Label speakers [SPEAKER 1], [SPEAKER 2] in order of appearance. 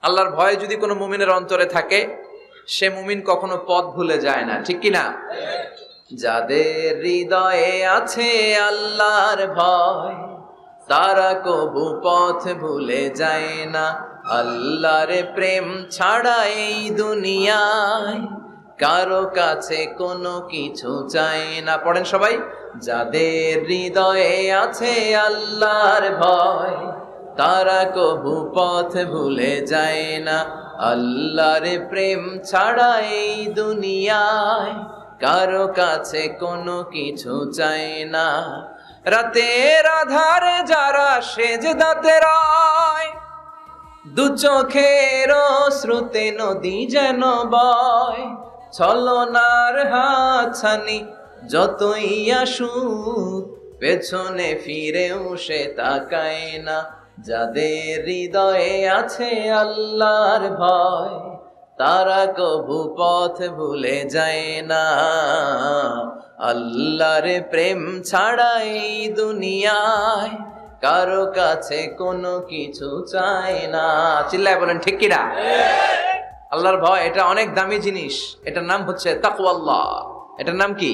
[SPEAKER 1] আল্লাহর ভয় যদি কোনো মুমিনের অন্তরে থাকে, সে মুমিন কখনো পথ ভুলে যায় না, ঠিক কি না? যাদের হৃদয়ে আছে আল্লাহর ভয়, তারা কবু পথ ভুলে যায় না। আল্লাহর প্রেম ছাড়া এই দুনিয়ায় কারো কাছে কোনো কিছু চাই না। পড়েন সবাই। যাদের হৃদয়ে আছে আল্লাহর ভয়, তারা কবু পথ ভুলে যায় না। আল্লাহর প্রেম ছাড়া এই দুনিয়ায় কারো কাছে কোনো কিছু চাই না। রাতের আধারে যারা সেজদাতে রয়, দু চোখের শ্রুতে নদী যেন বয়। ছলনার হাতছানি যতই আসুক, পেছনে ফিরেও সে তাকায় না। যাদের হৃদয়ে আছে আল্লাহর ভয়, তারা কবু পথ ভুলে যায় না। আল্লাহর প্রেম ছাড়া এই দুনিয়ায় কারো কাছে কোনো কিছু চায় না। চিল্লায় বলেন ঠিক কিনা? আল্লাহর ভয় এটা অনেক দামি জিনিস। এটার নাম হচ্ছে তাকওয়াল্লাহ। এটার নাম কি?